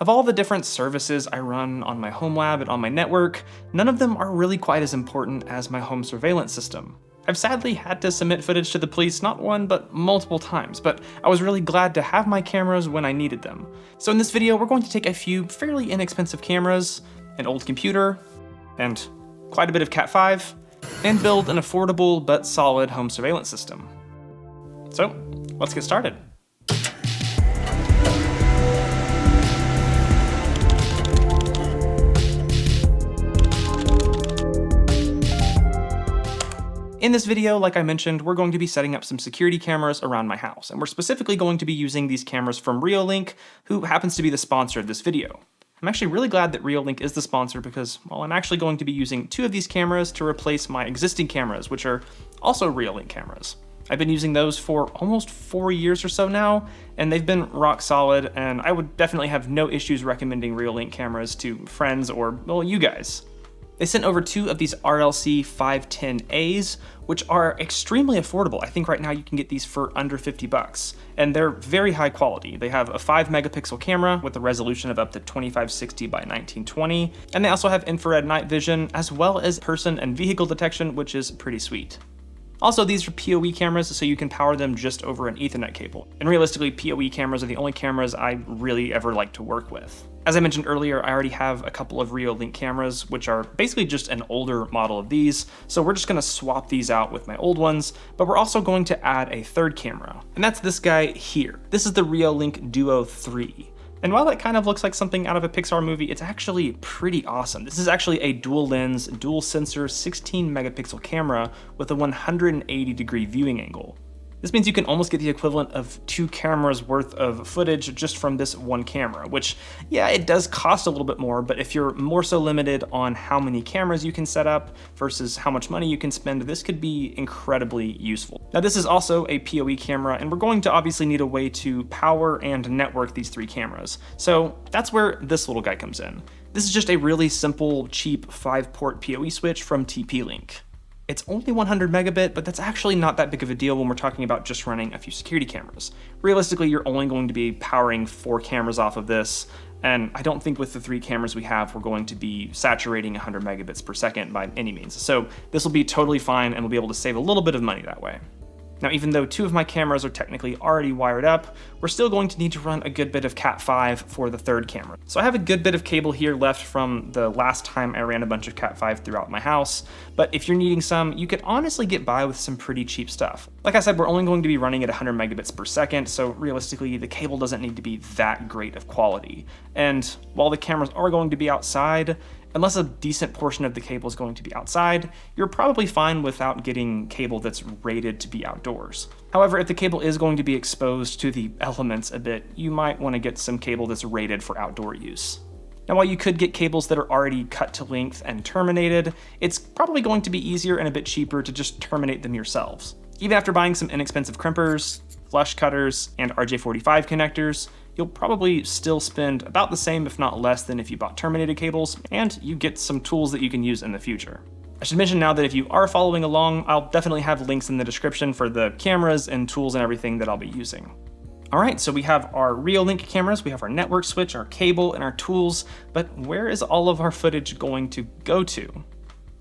Of all the different services I run on my home lab and on my network, none of them are really quite as important as my home surveillance system. I've sadly had to submit footage to the police not one, but multiple times, but I was really glad to have my cameras when I needed them. So in this video, we're going to take a few fairly inexpensive cameras, an old computer, and quite a bit of Cat 5, and build an affordable but solid home surveillance system. So, let's get started. In this video, like I mentioned, we're going to be setting up some security cameras around my house, and we're specifically going to be using these cameras from Reolink, who happens to be the sponsor of this video. I'm actually really glad that Reolink is the sponsor because, well, I'm actually going to be using 2 of these cameras to replace my existing cameras, which are also Reolink cameras. I've been using those for almost 4 years or so now, and they've been rock solid, and I would definitely have no issues recommending Reolink cameras to friends or, well, you guys. They sent over 2 of these RLC 510As, which are extremely affordable. I think right now you can get these for under $50, and they're very high quality. They have a 5 megapixel camera with a resolution of up to 2560 by 1920, and they also have infrared night vision, as well as person and vehicle detection, which is pretty sweet. Also, these are PoE cameras, so you can power them just over an Ethernet cable. And realistically, PoE cameras are the only cameras I really ever like to work with. As I mentioned earlier, I already have a couple of Reolink cameras, which are basically just an older model of these, so we're just gonna swap these out with my old ones, but we're also going to add a third camera, and that's this guy here. This is the Reolink Duo 3. And while it kind of looks like something out of a Pixar movie, it's actually pretty awesome. This is actually a dual lens, dual sensor, 16 megapixel camera with a 180-degree viewing angle. This means you can almost get the equivalent of 2 cameras worth of footage just from this one camera, which, yeah, it does cost a little bit more, but if you're more so limited on how many cameras you can set up versus how much money you can spend, this could be incredibly useful. Now, this is also a PoE camera, and we're going to obviously need a way to power and network these 3 cameras. So that's where this little guy comes in. This is just a really simple, cheap 5-port PoE switch from TP-Link. It's only 100 megabit, but that's actually not that big of a deal when we're talking about just running a few security cameras. Realistically, you're only going to be powering 4 cameras off of this, and I don't think with the 3 cameras we have, we're going to be saturating 100 megabits per second by any means. So this will be totally fine, and we'll be able to save a little bit of money that way. Now, even though 2 of my cameras are technically already wired up, we're still going to need to run a good bit of Cat 5 for the 3rd camera. So I have a good bit of cable here left from the last time I ran a bunch of Cat 5 throughout my house, but if you're needing some, you could honestly get by with some pretty cheap stuff. Like I said, we're only going to be running at 100 megabits per second, so realistically, the cable doesn't need to be that great of quality. And while the cameras are going to be outside, unless a decent portion of the cable is going to be outside, you're probably fine without getting cable that's rated to be outdoors. However, if the cable is going to be exposed to the elements a bit, you might want to get some cable that's rated for outdoor use. Now, while you could get cables that are already cut to length and terminated, it's probably going to be easier and a bit cheaper to just terminate them yourselves. Even after buying some inexpensive crimpers, flush cutters, and RJ45 connectors, you'll probably still spend about the same, if not less, than if you bought terminated cables, and you get some tools that you can use in the future. I should mention now that if you are following along, I'll definitely have links in the description for the cameras and tools and everything that I'll be using. All right, so we have our Reolink cameras, we have our network switch, our cable, and our tools, but where is all of our footage going to go to?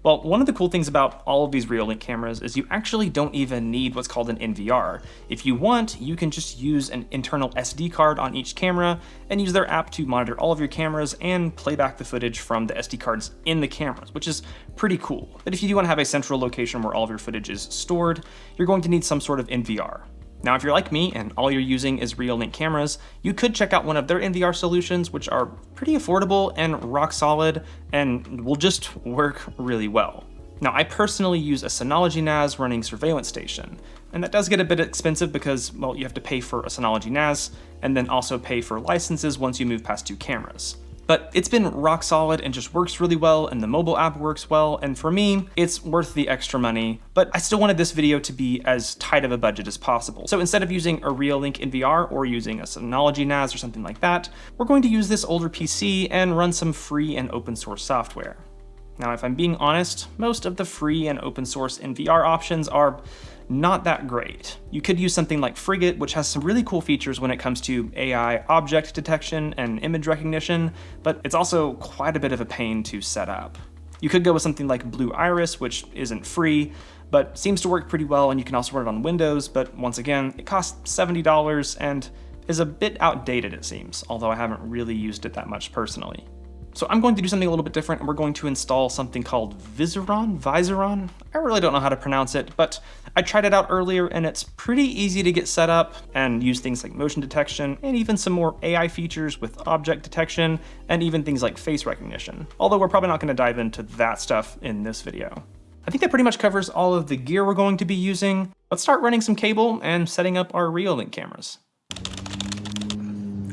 Well, one of the cool things about all of these Reolink cameras is you actually don't even need what's called an NVR. If you want, you can just use an internal SD card on each camera and use their app to monitor all of your cameras and play back the footage from the SD cards in the cameras, which is pretty cool. But if you do want to have a central location where all of your footage is stored, you're going to need some sort of NVR. Now, if you're like me and all you're using is Reolink cameras, you could check out one of their NVR solutions, which are pretty affordable and rock solid and will just work really well. Now, I personally use a Synology NAS running Surveillance Station, and that does get a bit expensive because, well, you have to pay for a Synology NAS and then also pay for licenses once you move past 2 cameras. But it's been rock solid and just works really well, and the mobile app works well, and for me, it's worth the extra money, but I still wanted this video to be as tight of a budget as possible. So instead of using a Reolink NVR or using a Synology NAS or something like that, we're going to use this older PC and run some free and open source software. Now, if I'm being honest, most of the free and open source NVR options are not that great. You could use something like Frigate, which has some really cool features when it comes to AI object detection and image recognition, but it's also quite a bit of a pain to set up. You could go with something like Blue Iris, which isn't free, but seems to work pretty well, and you can also run it on Windows, but once again, it costs $70 and is a bit outdated, it seems, although I haven't really used it that much personally. So I'm going to do something a little bit different, and we're going to install something called Viseron? I really don't know how to pronounce it, but I tried it out earlier, and it's pretty easy to get set up and use things like motion detection, and even some more AI features with object detection, and even things like face recognition. Although we're probably not going to dive into that stuff in this video. I think that pretty much covers all of the gear we're going to be using. Let's start running some cable and setting up our Reolink cameras.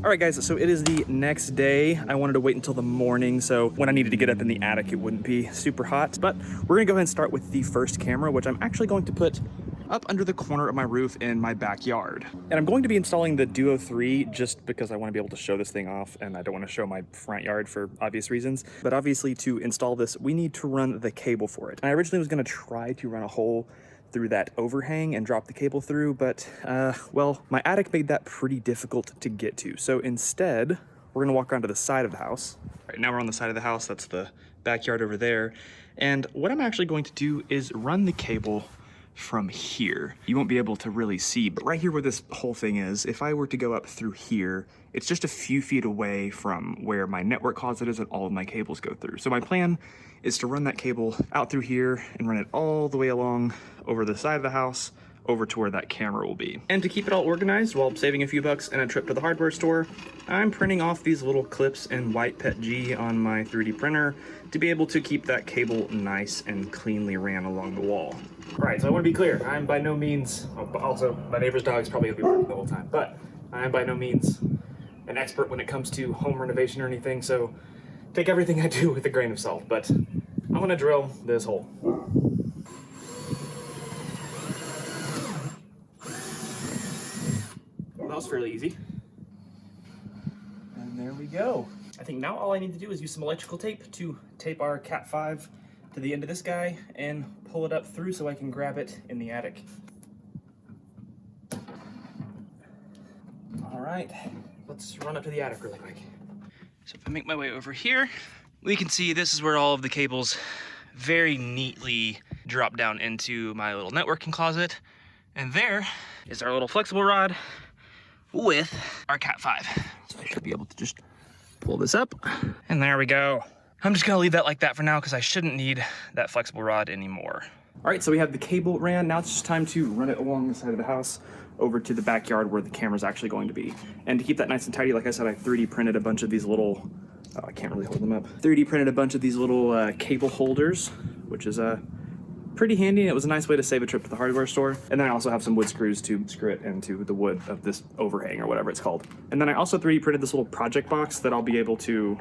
All right, guys, so it is the next day. I wanted to wait until the morning, so when I needed to get up in the attic, it wouldn't be super hot. But we're gonna go ahead and start with the first camera, which I'm actually going to put up under the corner of my roof in my backyard. And I'm going to be installing the Duo 3 just because I want to be able to show this thing off, and I don't want to show my front yard for obvious reasons. But obviously, to install this, we need to run the cable for it. And I originally was going to try to run a hole through that overhang and drop the cable through, but well, my attic made that pretty difficult to get to. So instead, we're gonna walk around to the side of the house. All right, now we're on the side of the house. That's the backyard over there. And what I'm actually going to do is run the cable from here. You won't be able to really see, but right here where this whole thing is, if I were to go up through here, it's just a few feet away from where my network closet is and all of my cables go through. So my plan is to run that cable out through here and run it all the way along over the side of the house over to where that camera will be. And to keep it all organized while saving a few bucks and a trip to the hardware store, I'm printing off these little clips in white PETG on my 3D printer to be able to keep that cable nice and cleanly ran along the wall. All right, so I want to be clear, I'm by no means, also my neighbor's dog's probably gonna be barking the whole time, but I am by no means an expert when it comes to home renovation or anything, so take everything I do with a grain of salt, but I'm gonna drill this hole. That was fairly easy. And there we go. I think now all I need to do is use some electrical tape to tape our Cat 5 to the end of this guy and pull it up through so I can grab it in the attic. All right, let's run up to the attic really quick. So if I make my way over here, we can see this is where all of the cables very neatly drop down into my little networking closet. And there is our little flexible rod with our Cat 5. So I should be able to just pull this up, and there we go. I'm just gonna leave that like that for now because I shouldn't need that flexible rod anymore. All right, so we have the cable ran. Now it's just time to run it along the side of the house over to the backyard where the camera's actually going to be. And to keep that nice and tidy, like I said, I 3D printed a bunch of these little, I can't really hold them up. 3D printed a bunch of these little cable holders, which is pretty handy, and it was a nice way to save a trip to the hardware store. And then I also have some wood screws to screw it into the wood of this overhang or whatever it's called. And then I also 3D printed this little project box that I'll be able to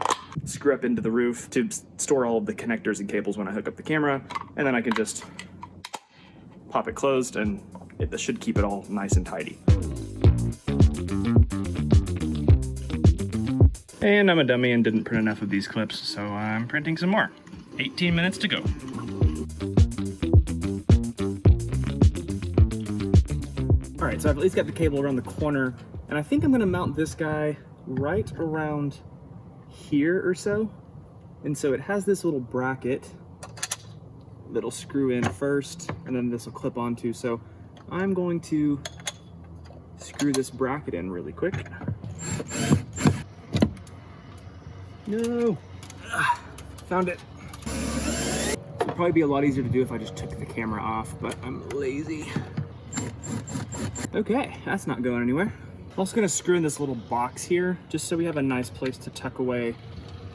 screw up into the roof to store all of the connectors and cables when I hook up the camera. And then I can just pop it closed, and it should keep it all nice and tidy. And I'm a dummy and didn't print enough of these clips, so I'm printing some more. 18 minutes to go. All right, so I've at least got the cable around the corner, and I think I'm gonna mount this guy right around here or so. And so it has this little bracket that'll screw in first, and then this will clip onto. So I'm going to screw this bracket in really quick. No, found it. It'd probably be a lot easier to do if I just took the camera off, but I'm lazy. Okay, that's not going anywhere. I'm also gonna screw in this little box here, just so we have a nice place to tuck away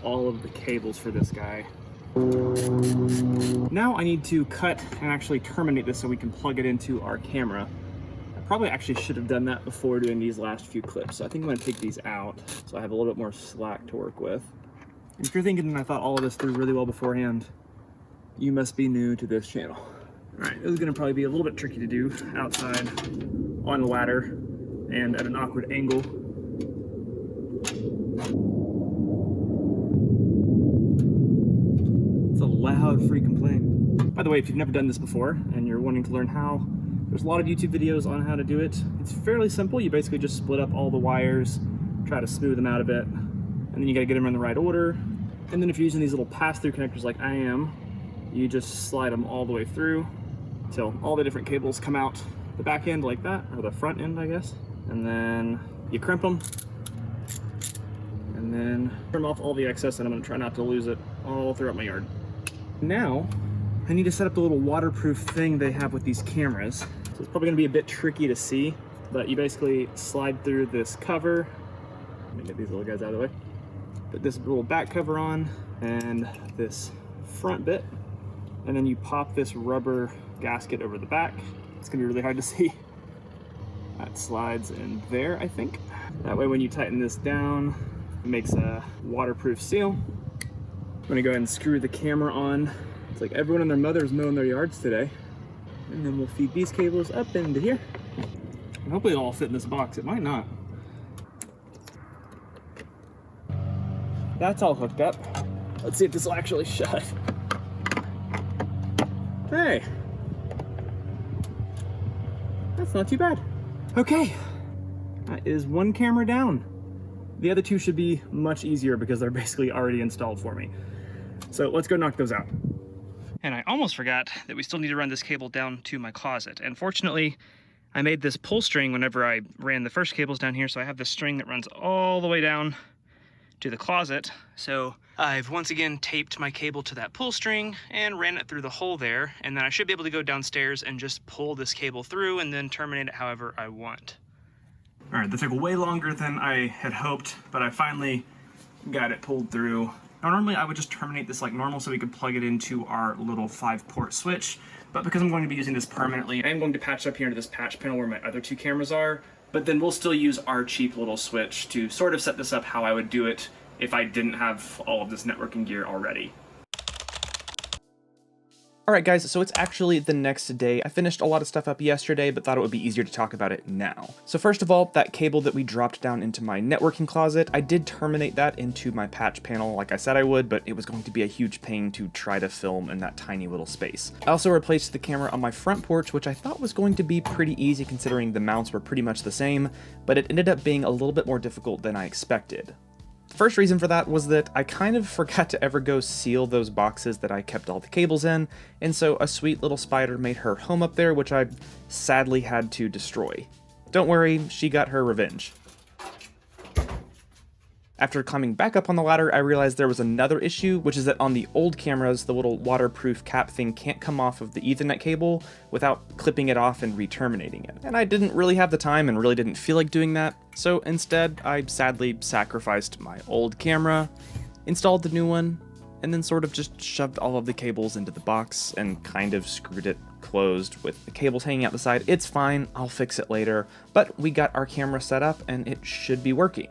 all of the cables for this guy. Now I need to cut and actually terminate this so we can plug it into our camera. I probably actually should have done that before doing these last few clips. So I think I'm gonna take these out so I have a little bit more slack to work with. And if you're thinking I thought all of this through really well beforehand, you must be new to this channel. All right, this is gonna probably be a little bit tricky to do outside on a ladder and at an awkward angle. It's a loud freaking plane. By the way, if you've never done this before and you're wanting to learn how, There's a lot of YouTube videos on how to do it. It's fairly simple. You basically just split up all the wires, try to smooth them out a bit, and then you gotta get them in the right order. And then if you're using these little pass-through connectors like I am, you just slide them all the way through until all the different cables come out the back end like that, or the front end, I guess. And then you crimp them, and then trim off all the excess, and I'm gonna try not to lose it all throughout my yard. Now, I need to set up the little waterproof thing they have with these cameras. So it's probably gonna be a bit tricky to see, but you basically slide through this cover. Let me get these little guys out of the way. Put this little back cover on and this front bit, and then you pop this rubber gasket over the back. It's gonna be really hard to see. That slides in there, I think. That way when you tighten this down, it makes a waterproof seal. I'm gonna go ahead and screw the camera on. It's like everyone and their mother's mowing their yards today. And then we'll feed these cables up into here. And hopefully it'll all fit in this box. It might not. That's all hooked up. Let's see if this will actually shut. Hey, that's not too bad. Okay, that is one camera down. The other two should be much easier because they're basically already installed for me. So let's go knock those out. And I almost forgot that we still need to run this cable down to my closet. And fortunately, I made this pull string whenever I ran the first cables down here, so I have this string that runs all the way down to the closet. So I've once again taped my cable to that pull string and ran it through the hole there, and then I should be able to go downstairs and just pull this cable through and then terminate it however I want. All right, that took way longer than I had hoped, but I finally got it pulled through. Now, normally I would just terminate this like normal so we could plug it into our little 5-port switch, but because I'm going to be using this permanently, I am going to patch up here into this patch panel where my other two cameras are, but then we'll still use our cheap little switch to sort of set this up how I would do it if I didn't have all of this networking gear already. Alright guys, so it's actually the next day. I finished a lot of stuff up yesterday, but thought it would be easier to talk about it now. So first of all, that cable that we dropped down into my networking closet, I did terminate that into my patch panel like I said I would, but it was going to be a huge pain to try to film in that tiny little space. I also replaced the camera on my front porch, which I thought was going to be pretty easy considering the mounts were pretty much the same, but it ended up being a little bit more difficult than I expected. First reason for that was that I kind of forgot to ever go seal those boxes that I kept all the cables in, and so a sweet little spider made her home up there, which I sadly had to destroy. Don't worry, she got her revenge. After climbing back up on the ladder, I realized there was another issue, which is that on the old cameras, the little waterproof cap thing can't come off of the Ethernet cable without clipping it off and re-terminating it. And I didn't really have the time and really didn't feel like doing that, so instead, I sadly sacrificed my old camera, installed the new one, and then sort of just shoved all of the cables into the box and kind of screwed it closed with the cables hanging out the side. It's fine, I'll fix it later, but we got our camera set up and it should be working.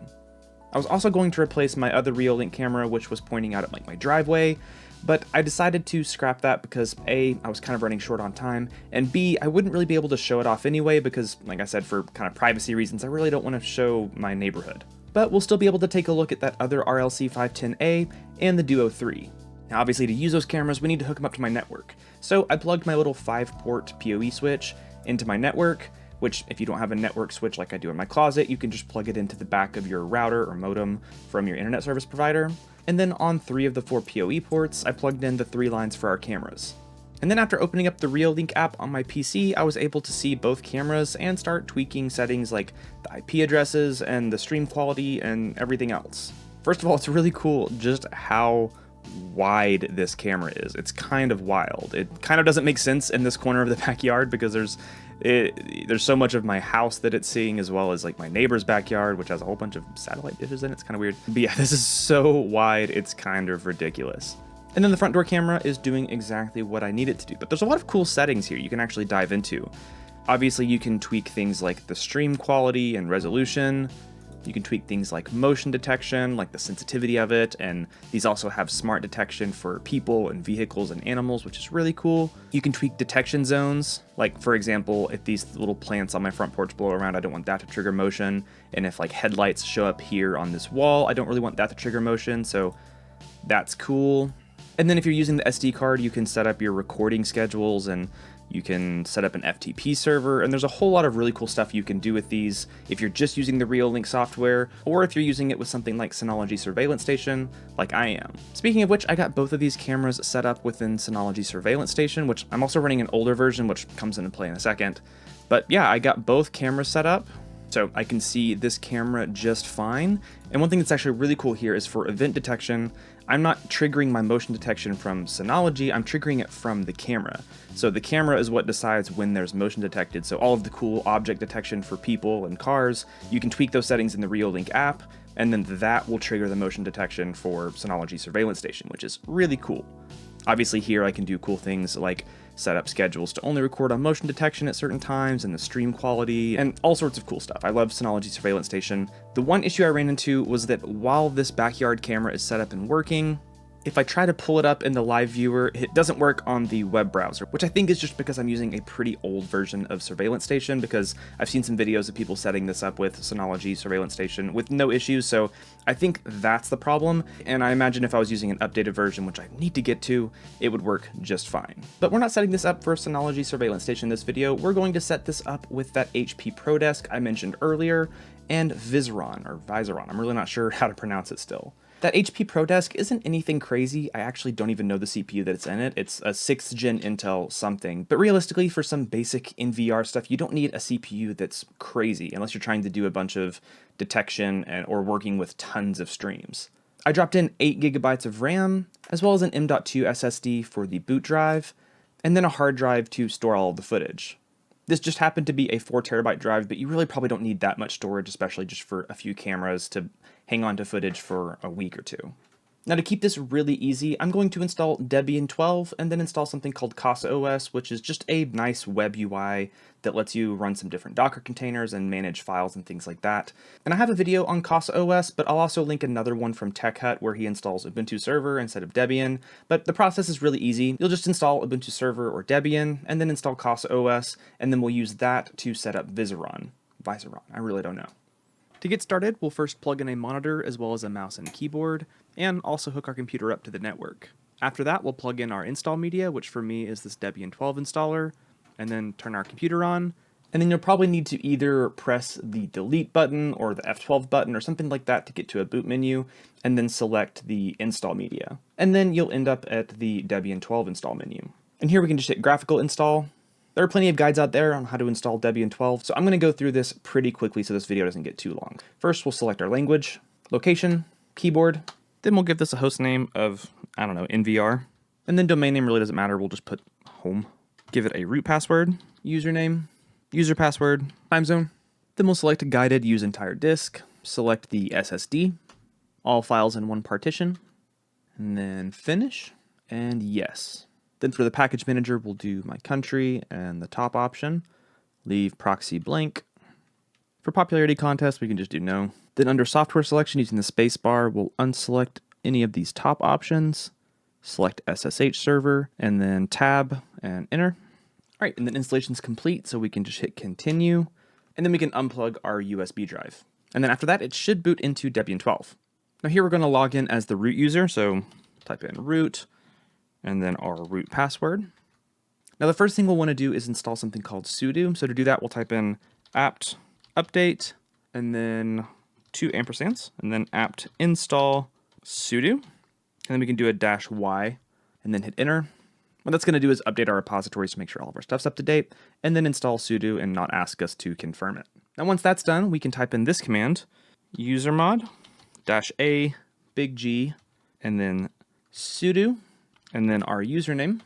I was also going to replace my other Reolink camera, which was pointing out at like my driveway, but I decided to scrap that because A, I was kind of running short on time, and B, I wouldn't really be able to show it off anyway because, like I said, for kind of privacy reasons, I really don't want to show my neighborhood. But we'll still be able to take a look at that other RLC 510A and the Duo 3. Now obviously to use those cameras, we need to hook them up to my network. So I plugged my little 5-port PoE switch into my network, which if you don't have a network switch like I do in my closet, you can just plug it into the back of your router or modem from your internet service provider. And then on 3 of the 4 PoE ports, I plugged in the 3 lines for our cameras. And then after opening up the Reolink app on my PC, I was able to see both cameras and start tweaking settings like the IP addresses and the stream quality and everything else. First of all, it's really cool just how wide this camera is. It's kind of wild. It kind of doesn't make sense in this corner of the backyard because there's so much of my house that it's seeing, as well as like my neighbor's backyard, which has a whole bunch of satellite dishes in it. It's kind of weird. But yeah, this is so wide, it's kind of ridiculous. And then the front door camera is doing exactly what I need it to do. But there's a lot of cool settings here you can actually dive into. Obviously, you can tweak things like the stream quality and resolution. You can tweak things like motion detection, like the sensitivity of it, and these also have smart detection for people and vehicles and animals, which is really cool. You can tweak detection zones, like for example, if these little plants on my front porch blow around, I don't want that to trigger motion, and if like headlights show up here on this wall, I don't really want that to trigger motion, so that's cool. And then if you're using the SD card, you can set up your recording schedules and You can set up an FTP server, and there's a whole lot of really cool stuff you can do with these if you're just using the Reolink software, or if you're using it with something like Synology Surveillance Station, like I am. Speaking of which, I got both of these cameras set up within Synology Surveillance Station, which I'm also running an older version, which comes into play in a second. But yeah, I got both cameras set up, so I can see this camera just fine. And one thing that's actually really cool here is for event detection, I'm not triggering my motion detection from Synology, I'm triggering it from the camera. So the camera is what decides when there's motion detected. So all of the cool object detection for people and cars, you can tweak those settings in the Reolink app, and then that will trigger the motion detection for Synology Surveillance Station, which is really cool. Obviously here I can do cool things like set up schedules to only record on motion detection at certain times and the stream quality and all sorts of cool stuff. I love Synology Surveillance Station. The one issue I ran into was that while this backyard camera is set up and working, if I try to pull it up in the live viewer, it doesn't work on the web browser, which I think is just because I'm using a pretty old version of Surveillance Station, because I've seen some videos of people setting this up with Synology Surveillance Station with no issues, so I think that's the problem, and I imagine if I was using an updated version, which I need to get to, it would work just fine. But we're not setting this up for Synology Surveillance Station in this video, we're going to set this up with that HP ProDesk I mentioned earlier, and Viseron, I'm really not sure how to pronounce it still. That HP ProDesk isn't anything crazy. I actually don't even know the CPU that's in it. It's a 6th gen Intel something. But realistically, for some basic NVR stuff, you don't need a CPU that's crazy unless you're trying to do a bunch of detection or working with tons of streams. I dropped in 8 GB of RAM, as well as an M.2 SSD for the boot drive, and then a hard drive to store all of the footage. This just happened to be a 4 TB drive, but you really probably don't need that much storage, especially just for a few cameras to hang on to footage for a week or two. Now to keep this really easy, I'm going to install Debian 12 and then install something called CasaOS, which is just a nice web UI that lets you run some different Docker containers and manage files and things like that. And I have a video on CasaOS, but I'll also link another one from Tech Hut where he installs Ubuntu Server instead of Debian. But the process is really easy. You'll just install Ubuntu Server or Debian and then install CasaOS, and then we'll use that to set up Viseron, I really don't know. To get started, we'll first plug in a monitor as well as a mouse and keyboard, and also hook our computer up to the network. After that, we'll plug in our install media, which for me is this Debian 12 installer, and then turn our computer on. And then you'll probably need to either press the delete button or the F12 button or something like that to get to a boot menu, and then select the install media. And then you'll end up at the Debian 12 install menu. And here we can just hit graphical install. There are plenty of guides out there on how to install Debian 12, so I'm going to go through this pretty quickly so this video doesn't get too long. First, we'll select our language, location, keyboard, then we'll give this a host name of, I don't know, NVR, and then domain name really doesn't matter, we'll just put home. Give it a root password, username, user password, time zone. Then we'll select a guided use entire disk, select the SSD, all files in one partition, and then finish, and yes. Then for the package manager, we'll do my country and the top option, leave proxy blank. For popularity contest, we can just do no. Then under software selection, using the space bar, we'll unselect any of these top options, select SSH server, and then tab and enter. All right, and then installation's complete, so we can just hit continue, and then we can unplug our USB drive. And then after that, it should boot into Debian 12. Now here we're gonna log in as the root user, so type in root, and then our root password. Now the first thing we'll want to do is install something called sudo. So to do that, we'll type in apt update, and then 2 ampersands, and then apt install sudo. And then we can do a -y, and then hit enter. What that's going to do is update our repositories to make sure all of our stuff's up to date, and then install sudo and not ask us to confirm it. Now once that's done, we can type in this command, usermod -a big G, and then sudo, and then our username,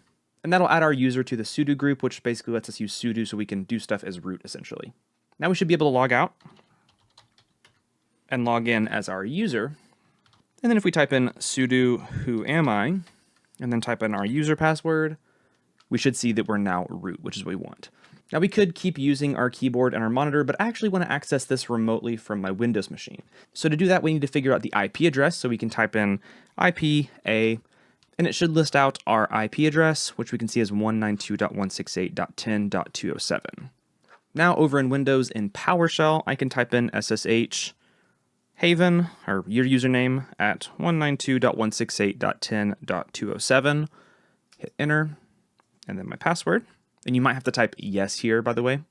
and that'll add our user to the sudo group, which basically lets us use sudo so we can do stuff as root, essentially. Now we should be able to log out and log in as our user, and then if we type in sudo who am I, and then type in our user password, we should see that we're now root, which is what we want. Now we could keep using our keyboard and our monitor, but I actually want to access this remotely from my Windows machine. So to do that, we need to figure out the IP address, so we can type in IP-A, and it should list out our IP address, which we can see as 192.168.10.207. Now over in Windows in PowerShell, I can type in SSH haven, or your username, at 192.168.10.207, hit enter, and then my password. And you might have to type yes here, by the way.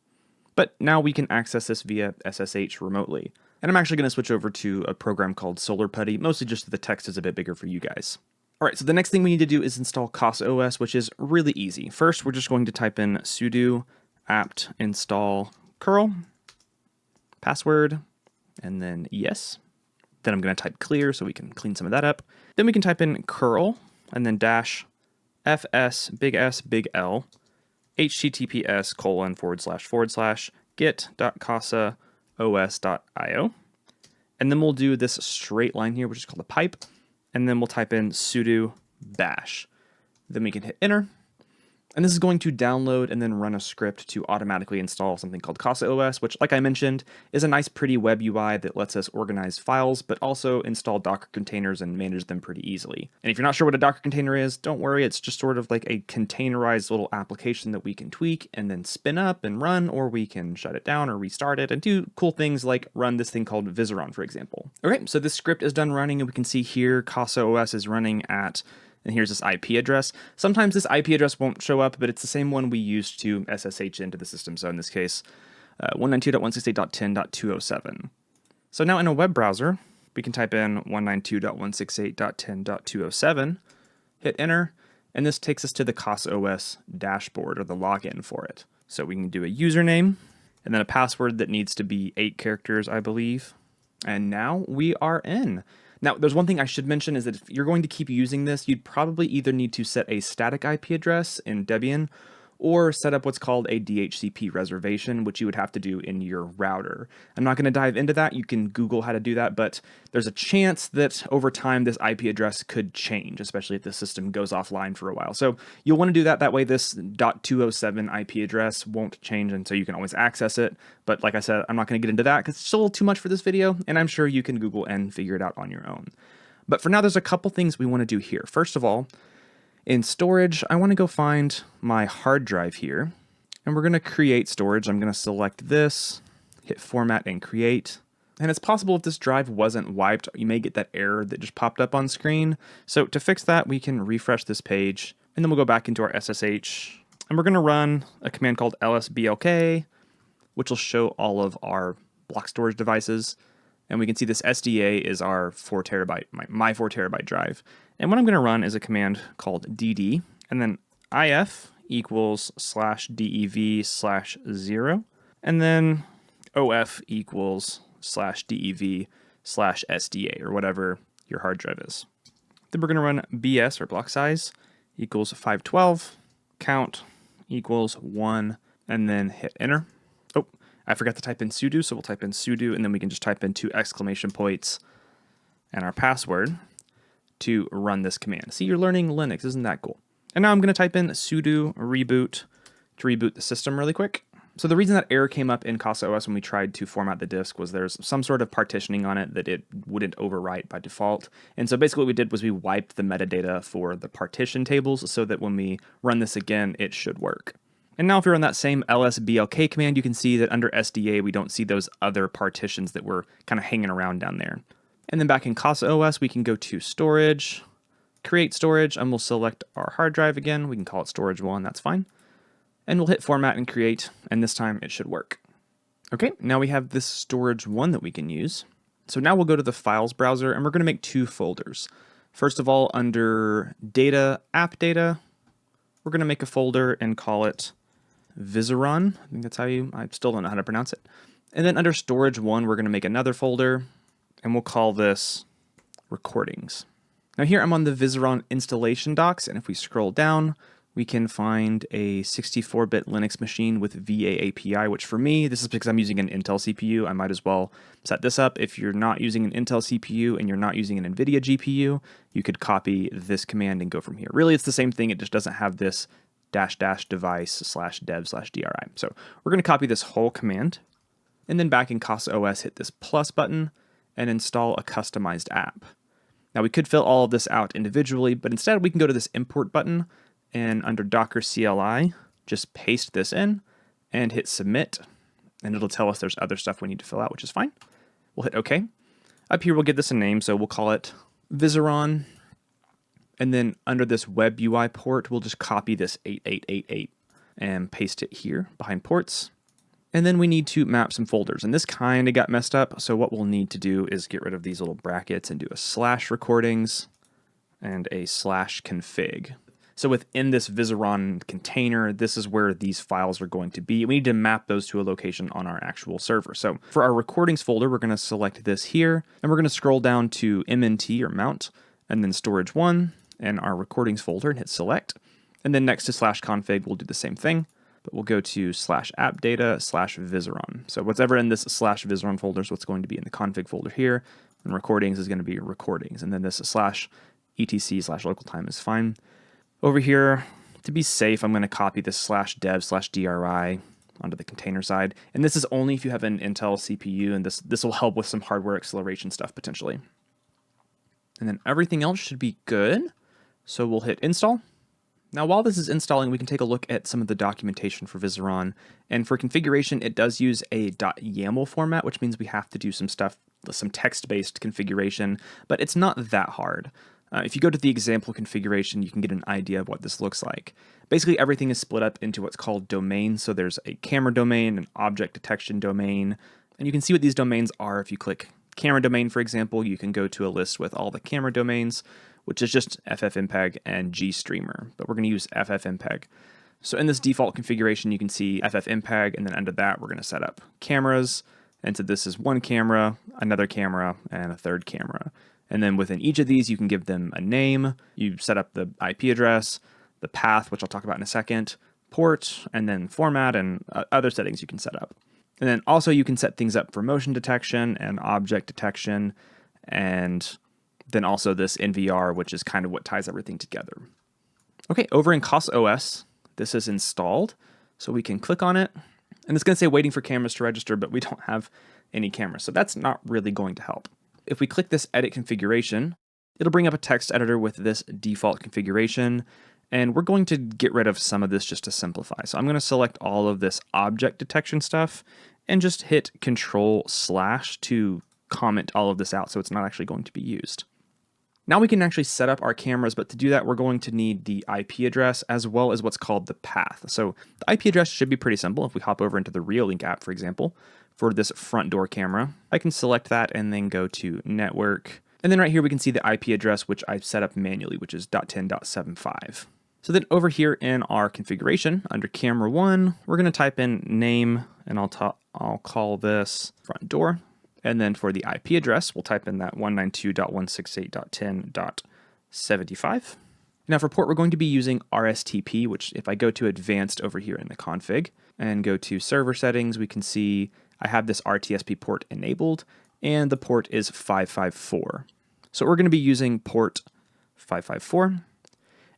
But now we can access this via SSH remotely. And I'm actually going to switch over to a program called SolarPutty, mostly just so the text is a bit bigger for you guys. All right, so the next thing we need to do is install CasaOS, which is really easy. First, we're just going to type in sudo apt install curl, password, and then yes. Then I'm going to type clear so we can clean some of that up. Then we can type in curl and then dash fs big S big L https:// get.casaos.io. And then we'll do this straight line here, which is called a pipe. And then we'll type in sudo bash. Then we can hit enter. And this is going to download and then run a script to automatically install something called CasaOS, which, like I mentioned, is a nice, pretty web UI that lets us organize files, but also install Docker containers and manage them pretty easily. And if you're not sure what a Docker container is, don't worry. It's just sort of like a containerized little application that we can tweak and then spin up and run, or we can shut it down or restart it and do cool things like run this thing called Viseron, for example. Okay, so this script is done running, and we can see here CasaOS is running at, and here's this IP address. Sometimes this IP address won't show up, but it's the same one we used to SSH into the system. So in this case, 192.168.10.207. So now in a web browser, we can type in 192.168.10.207, hit enter, and this takes us to the CasaOS dashboard, or the login for it. So we can do a username, and then a password that needs to be 8 characters, I believe. And now we are in. Now, there's one thing I should mention is that if you're going to keep using this, you'd probably either need to set a static IP address in Debian or set up what's called a DHCP reservation, which you would have to do in your router. I'm not going to dive into that. You can Google how to do that, but there's a chance that over time this IP address could change, especially if the system goes offline for a while. So you'll want to do that. That way this .207 IP address won't change, and so you can always access it. But like I said, I'm not going to get into that because it's still a little too much for this video, and I'm sure you can Google and figure it out on your own. But for now, there's a couple things we want to do here. First of all, in storage, I want to go find my hard drive here, and we're going to create storage. I'm going to select this, hit format and create. And it's possible if this drive wasn't wiped, you may get that error that just popped up on screen. So to fix that, we can refresh this page, and then we'll go back into our SSH, and we're going to run a command called lsblk, which will show all of our block storage devices. And we can see this SDA is our 4 terabyte, my 4 terabyte drive. And what I'm going to run is a command called dd, and then if equals /dev/0, and then of equals /dev/SDA, or whatever your hard drive is. Then we're going to run bs, or block size, equals 512, count equals 1, and then hit enter. Oh, I forgot to type in sudo, so we'll type in sudo, and then we can just type in 2 exclamation points and our password to run this command. See, you're learning Linux, isn't that cool? And now I'm going to type in sudo reboot to reboot the system really quick. So the reason that error came up in CasaOS when we tried to format the disk was there's some sort of partitioning on it that it wouldn't overwrite by default. And so basically what we did was we wiped the metadata for the partition tables so that when we run this again, it should work. And now if we run that same lsblk command, you can see that under SDA, we don't see those other partitions that were kind of hanging around down there. And then back in CasaOS, we can go to storage, create storage, and we'll select our hard drive again. We can call it storage 1, that's fine. And we'll hit format and create, and this time it should work. Okay, now we have this storage 1 that we can use. So now we'll go to the files browser, and we're going to make 2 folders. First of all, under data, app data, we're going to make a folder and call it Viseron. I think that's how I still don't know how to pronounce it. And then under storage 1, we're going to make another folder, and we'll call this recordings. Now here I'm on the Viseron installation docs, and if we scroll down, we can find a 64-bit Linux machine with VA API, which for me, this is because I'm using an Intel CPU. I might as well set this up. If you're not using an Intel CPU and you're not using an NVIDIA GPU, you could copy this command and go from here. Really, it's the same thing. It just doesn't have this --device/dev/DRI. So we're going to copy this whole command, and then back in CasaOS, hit this plus button and install a customized app. Now we could fill all of this out individually, but instead we can go to this import button and under Docker CLI, just paste this in and hit submit, and it'll tell us there's other stuff we need to fill out, which is fine. We'll hit OK. Up here we'll give this a name, so we'll call it Viseron, and then under this web UI port, we'll just copy this 8888. and paste it here behind ports. And then we need to map some folders, and this kind of got messed up. So what we'll need to do is get rid of these little brackets and do a /recordings and a /config. So within this Viseron container, this is where these files are going to be. We need to map those to a location on our actual server. So for our recordings folder, we're going to select this here, and we're going to scroll down to MNT or mount, and then storage 1 and our recordings folder and hit select. And then next to /config, we'll do the same thing. But we'll go to /appdata/Viseron. So whatever in this /Viseron folder is what's going to be in the config folder here, and recordings is going to be recordings. And then this /etc/local time is fine. Over here, to be safe, I'm going to copy this /dev/dri onto the container side. And this is only if you have an Intel CPU, and this will help with some hardware acceleration stuff potentially. And then everything else should be good. So we'll hit install. Now, while this is installing, we can take a look at some of the documentation for Viseron. And for configuration, it does use a .yaml format, which means we have to do some stuff, some text-based configuration, but it's not that hard. If you go to the example configuration, you can get an idea of what this looks like. Basically, everything is split up into what's called domains. So there's a camera domain, an object detection domain, and you can see what these domains are. If you click camera domain, for example, you can go to a list with all the camera domains, which is just FFmpeg and GStreamer, but we're going to use FFmpeg. So in this default configuration, you can see FFmpeg, and then under that, we're going to set up cameras. And so this is one camera, another camera, and a third camera. And then within each of these, you can give them a name. You set up the IP address, the path, which I'll talk about in a second, port, and then format, and other settings you can set up. And then also you can set things up for motion detection and object detection, and then also this NVR, which is kind of what ties everything together. Okay, over in CasaOS, this is installed. So we can click on it, and it's going to say waiting for cameras to register, but we don't have any cameras. So that's not really going to help. If we click this edit configuration, it'll bring up a text editor with this default configuration. And we're going to get rid of some of this just to simplify. So I'm going to select all of this object detection stuff and just hit Control/ to comment all of this out so it's not actually going to be used. Now we can actually set up our cameras, but to do that, we're going to need the IP address as well as what's called the path. So the IP address should be pretty simple. If we hop over into the Reolink app, for example, for this front door camera, I can select that and then go to network. And then right here, we can see the IP address, which I've set up manually, which is .10.75. So then over here in our configuration, under camera 1, we're going to type in name, and I'll call this front door. And then for the IP address, we'll type in that 192.168.10.75. Now for port, we're going to be using RSTP, which if I go to advanced over here in the config and go to server settings, we can see I have this RTSP port enabled, and the port is 554. So we're going to be using port 554.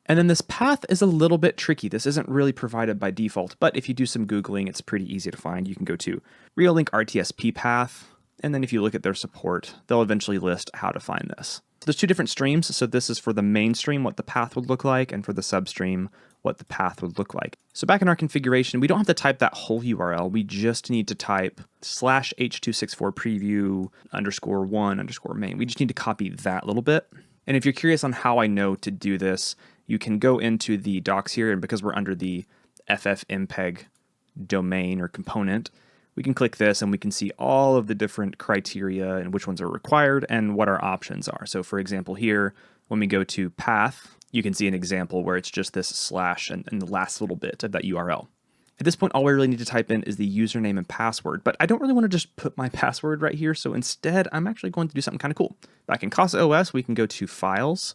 And then this path is a little bit tricky. This isn't really provided by default, but if you do some Googling, it's pretty easy to find. You can go to Reolink RTSP path, and then if you look at their support, they'll eventually list how to find this. There's two different streams. So this is for the main stream, what the path would look like, and for the substream, what the path would look like. So back in our configuration, we don't have to type that whole URL. We just need to type /h264 preview _1 _main. We just need to copy that little bit. And if you're curious on how I know to do this, you can go into the docs here, and because we're under the FFmpeg domain or component, we can click this and we can see all of the different criteria and which ones are required and what our options are. So for example here, when we go to path, you can see an example where it's just this slash and the last little bit of that URL. At this point, all we really need to type in is the username and password, but I don't really want to just put my password right here. So instead, I'm actually going to do something kind of cool. Back in CasaOS, we can go to Files,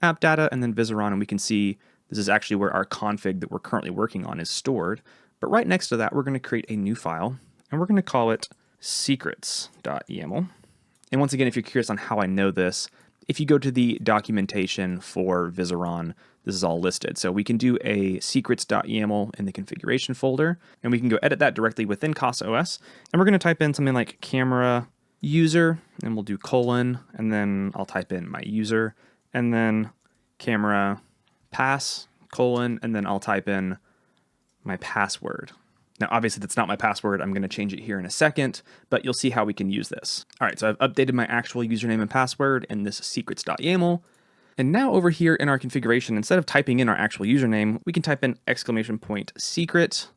App Data, and then Viseron, and we can see this is actually where our config that we're currently working on is stored. But right next to that, we're going to create a new file, and we're going to call it secrets.yaml. And once again, if you're curious on how I know this, if you go to the documentation for Viseron, this is all listed. So we can do a secrets.yaml in the configuration folder, and we can go edit that directly within CasaOS. And we're going to type in something like camera user, and we'll do colon, and then I'll type in my user, and then camera pass, colon, and then I'll type in my password. Now, obviously, that's not my password. I'm going to change it here in a second, but you'll see how we can use this. All right, so I've updated my actual username and password in this secrets.yaml. And now over here in our configuration, instead of typing in our actual username, we can type in !secret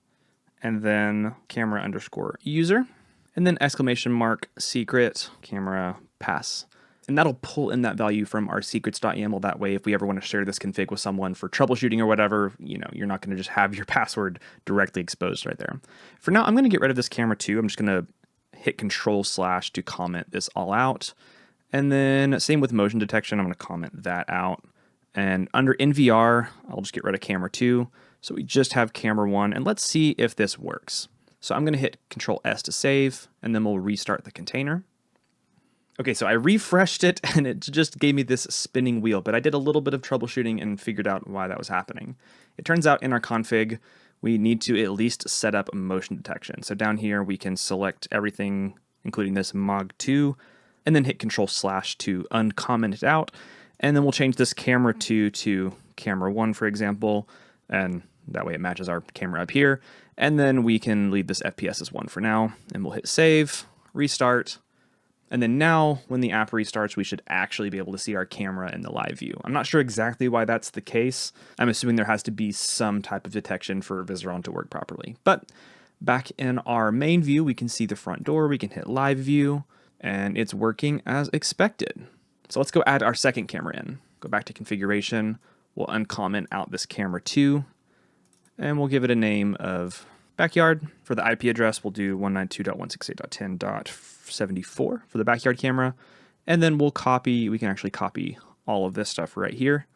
and then camera_user and then !secret camera pass. And that'll pull in that value from our secrets.yaml. That way, if we ever want to share this config with someone for troubleshooting or whatever, you're not going to just have your password directly exposed right there. For now, I'm going to get rid of this camera too. I'm just going to hit Control/ to comment this all out. And then same with motion detection, I'm going to comment that out. And under NVR, I'll just get rid of camera 2. So we just have camera 1, and let's see if this works. So I'm going to hit Control-S to save, and then we'll restart the container. Okay, so I refreshed it, and it just gave me this spinning wheel, but I did a little bit of troubleshooting and figured out why that was happening. It turns out in our config, we need to at least set up motion detection. So down here, we can select everything, including this MOG2, and then hit Control/ to uncomment it out. And then we'll change this camera 2 to camera 1, for example, and that way it matches our camera up here. And then we can leave this FPS as 1 for now, and we'll hit save, restart. And then now, when the app restarts, we should actually be able to see our camera in the live view. I'm not sure exactly why that's the case. I'm assuming there has to be some type of detection for Viseron to work properly. But back in our main view, we can see the front door, we can hit live view, and it's working as expected. So let's go add our second camera in. Go back to configuration, we'll uncomment out this camera 2, and we'll give it a name of backyard. For the IP address, we'll do 192.168.10.74 for the backyard camera. And then we can actually copy all of this stuff right here,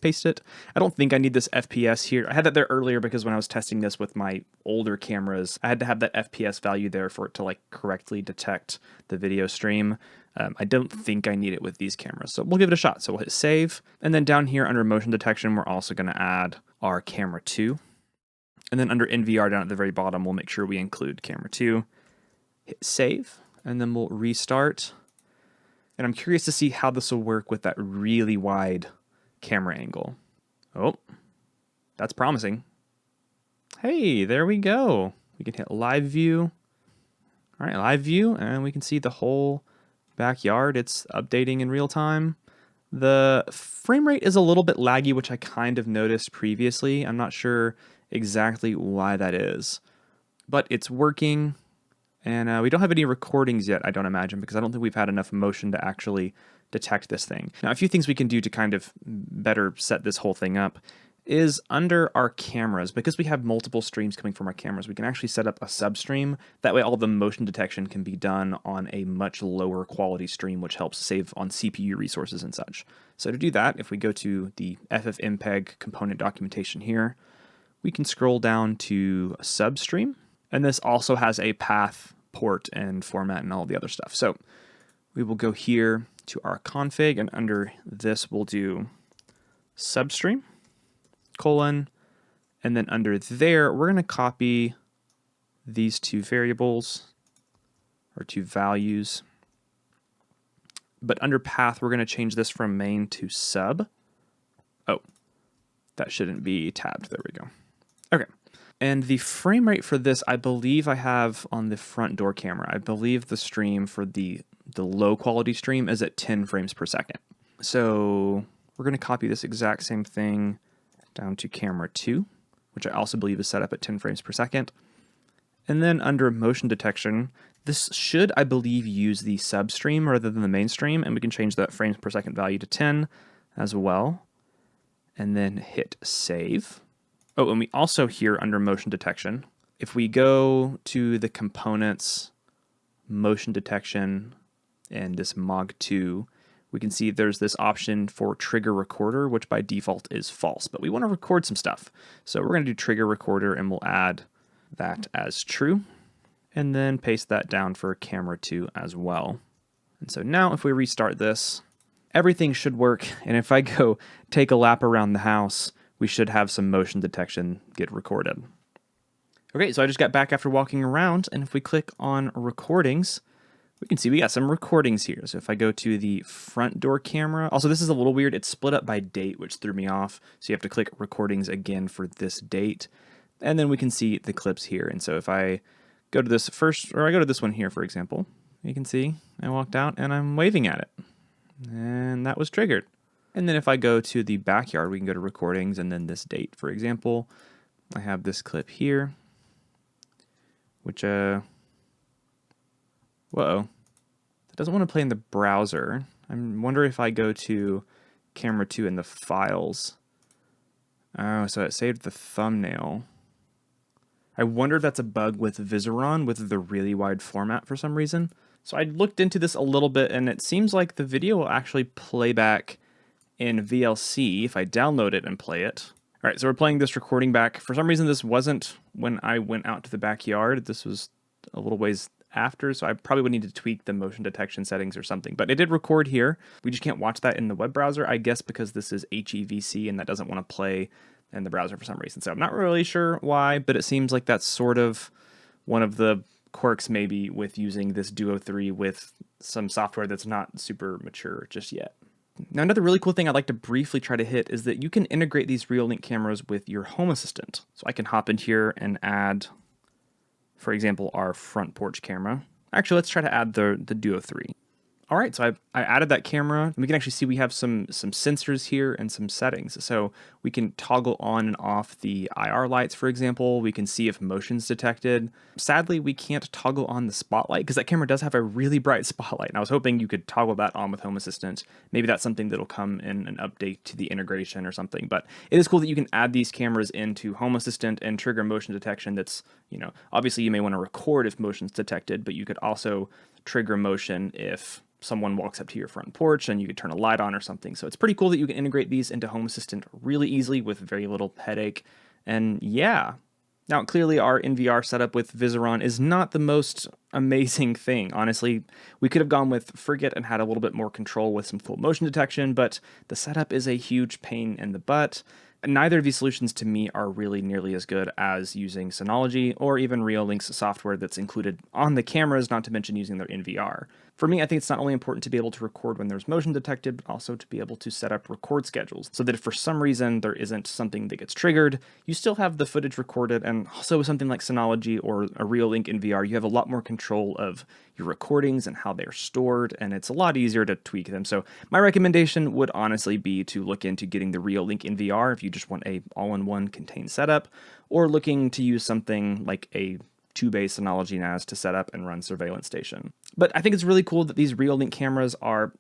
paste it. I don't think I need this FPS here. I had that there earlier because when I was testing this with my older cameras, I had to have that FPS value there for it to correctly detect the video stream. I don't think I need it with these cameras, so we'll give it a shot. So we'll hit save. And then down here under motion detection, we're also gonna add our camera 2. And then under NVR down at the very bottom, we'll make sure we include camera 2. Hit save, and then we'll restart. And I'm curious to see how this will work with that really wide camera angle. Oh, that's promising. Hey, there we go. We can hit live view. All right, live view, and we can see the whole backyard. It's updating in real time. The frame rate is a little bit laggy, which I kind of noticed previously. I'm not sure exactly why that is, but it's working. And we don't have any recordings yet, I don't imagine, because I don't think we've had enough motion to actually detect this thing. Now, a few things we can do to kind of better set this whole thing up is under our cameras, because we have multiple streams coming from our cameras, we can actually set up a substream. That way all the motion detection can be done on a much lower quality stream, which helps save on CPU resources and such. So to do that, if we go to the FFmpeg component documentation here, we can scroll down to substream, and this also has a path, port, and format, and all the other stuff. So we will go here to our config, and under this we'll do substream, colon, and then under there, we're going to copy these two variables, or two values. But under path, we're going to change this from main to sub. Oh, that shouldn't be tabbed. There we go. Okay. And the frame rate for this, I believe I have on the front door camera. I believe the stream for the low quality stream is at 10 frames per second. So we're going to copy this exact same thing down to camera 2, which I also believe is set up at 10 frames per second. And then under motion detection, this should, I believe, use the substream rather than the main stream, and we can change that frames per second value to 10 as well. And then hit save. Oh, and we also here under motion detection, if we go to the components, motion detection, and this MOG2, we can see there's this option for trigger recorder, which by default is false, but we want to record some stuff. So we're going to do trigger recorder, and we'll add that as true, and then paste that down for camera 2 as well. And so now if we restart this, everything should work. And if I go take a lap around the house, we should have some motion detection get recorded. Okay, so I just got back after walking around, and if we click on recordings, we can see we got some recordings here. So if I go to the front door camera, also this is a little weird, it's split up by date, which threw me off. So you have to click recordings again for this date, and then we can see the clips here. And so if I go to this first, or I go to this one here, for example, you can see I walked out and I'm waving at it, and that was triggered. And then if I go to the backyard, we can go to recordings and then this date. For example, I have this clip here, which, whoa, it doesn't want to play in the browser. I wonder if I go to Camera 2 in the files. Oh, so it saved the thumbnail. I wonder if that's a bug with Viseron with the really wide format for some reason. So I looked into this a little bit, and it seems like the video will actually play back in VLC if I download it and play it. All right, so we're playing this recording back. For some reason, this wasn't when I went out to the backyard. This was a little ways after, so I probably would need to tweak the motion detection settings or something. But it did record here. We just can't watch that in the web browser, I guess because this is HEVC and that doesn't want to play in the browser for some reason. So I'm not really sure why, but it seems like that's sort of one of the quirks maybe with using this Duo 3 with some software that's not super mature just yet. Now, another really cool thing I'd like to briefly try to hit is that you can integrate these Reolink cameras with your Home Assistant. So I can hop in here and add, for example, our front porch camera. Actually, let's try to add the Duo 3. All right, so I added that camera, and we can actually see we have some sensors here and some settings. So we can toggle on and off the IR lights, for example. We can see if motion's detected. Sadly, we can't toggle on the spotlight because that camera does have a really bright spotlight. And I was hoping you could toggle that on with Home Assistant. Maybe that's something that'll come in an update to the integration or something. But it is cool that you can add these cameras into Home Assistant and trigger motion detection that's, obviously you may want to record if motion's detected, but you could also trigger motion if someone walks up to your front porch and you could turn a light on or something. So it's pretty cool that you can integrate these into Home Assistant really easily with very little headache. And yeah. Now, clearly our NVR setup with Viseron is not the most amazing thing. Honestly, we could have gone with Frigate and had a little bit more control with some full motion detection, but the setup is a huge pain in the butt. Neither of these solutions to me are really nearly as good as using Synology or even Reolink's software that's included on the cameras, not to mention using their NVR. For me, I think it's not only important to be able to record when there's motion detected, but also to be able to set up record schedules so that if for some reason there isn't something that gets triggered, you still have the footage recorded. And also with something like Synology or a Reolink NVR, you have a lot more control of your recordings and how they're stored, and it's a lot easier to tweak them. So my recommendation would honestly be to look into getting the Reolink NVR if you just want a all-in-one contained setup, or looking to use something like a 2-bay Synology NAS to set up and run Surveillance Station. But I think it's really cool that these Reolink cameras are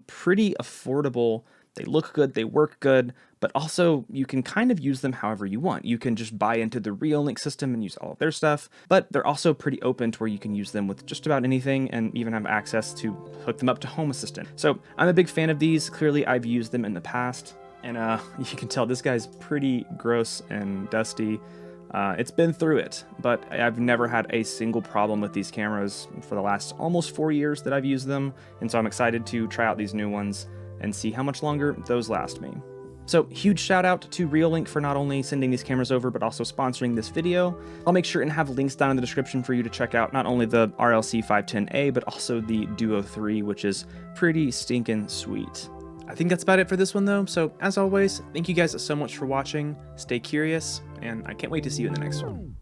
pretty affordable. They look good, they work good, but also you can kind of use them however you want. You can just buy into the Reolink system and use all of their stuff, but they're also pretty open to where you can use them with just about anything and even have access to hook them up to Home Assistant. So I'm a big fan of these. Clearly I've used them in the past, and you can tell this guy's pretty gross and dusty. It's been through it, but I've never had a single problem with these cameras for the last almost 4 years that I've used them, and so I'm excited to try out these new ones and see how much longer those last me. So huge shout out to Reolink for not only sending these cameras over, but also sponsoring this video. I'll make sure and have links down in the description for you to check out not only the RLC 510A, but also the Duo 3, which is pretty stinking sweet. I think that's about it for this one though, so as always, thank you guys so much for watching, stay curious, and I can't wait to see you in the next one.